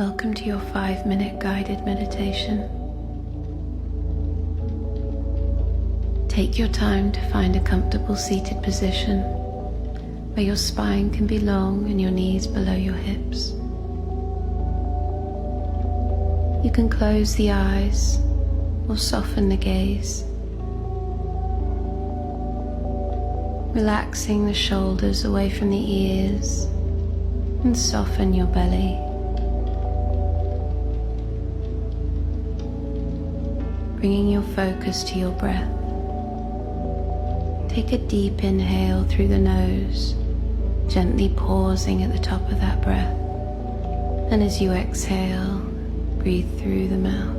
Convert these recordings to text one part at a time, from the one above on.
Welcome to your 5-minute guided meditation. Take your time to find a comfortable seated position where your spine can be long and your knees below your hips. You can close the eyes or soften the gaze, relaxing the shoulders away from the ears and soften your belly. Bringing your focus to your breath. Take a deep inhale through the nose, gently pausing at the top of that breath. And as you exhale, breathe through the mouth.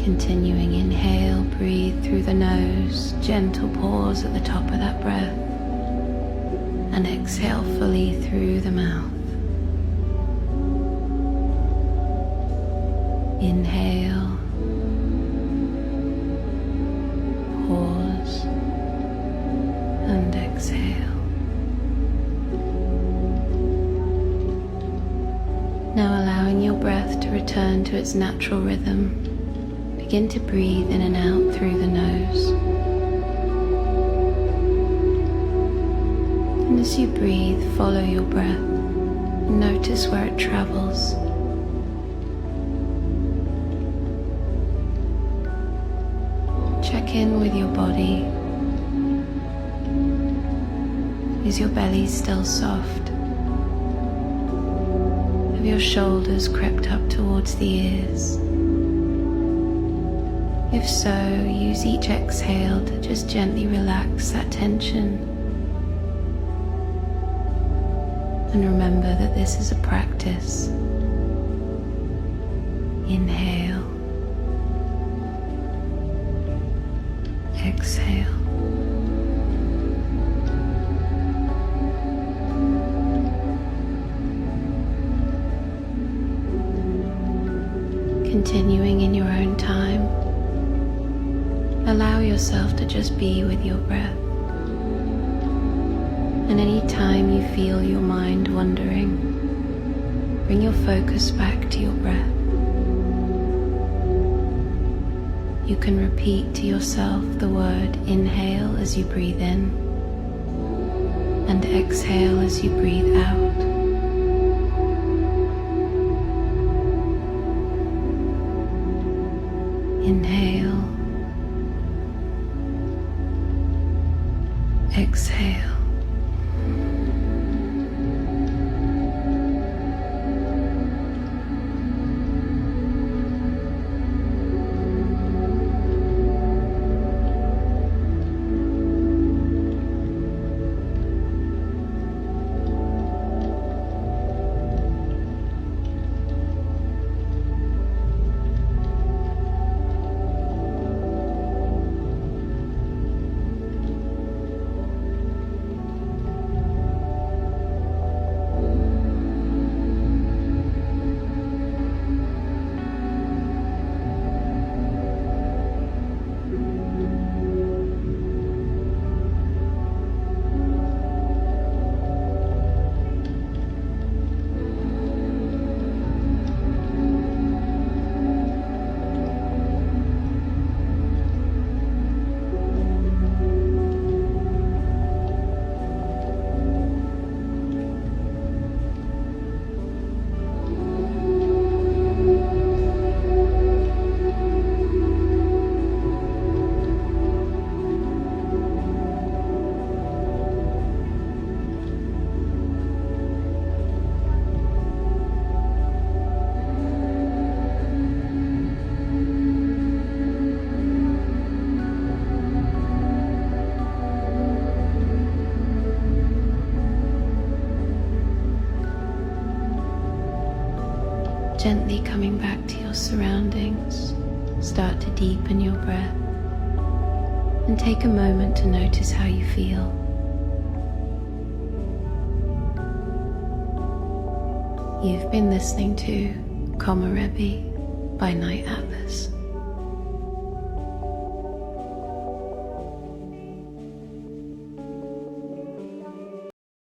Continuing inhale, breathe through the nose, gentle pause at the top of that breath. And exhale fully through the mouth. Inhale, pause, and exhale. Now allowing your breath to return to its natural rhythm, begin to breathe in and out through the nose. And as you breathe, follow your breath and notice where it travels. Check in with your body. Is your belly still soft? Have your shoulders crept up towards the ears? If so, use each exhale to just gently relax that tension. And remember that this is a practice. Inhale. Exhale. Continuing in your own time, allow yourself to just be with your breath. And any time you feel your mind wandering, bring your focus back to your breath. You can repeat to yourself the word inhale as you breathe in and exhale as you breathe out. Inhale, exhale. Gently coming back to your surroundings, start to deepen your breath and take a moment to notice how you feel. You've been listening to Komarebi by Night Atlas.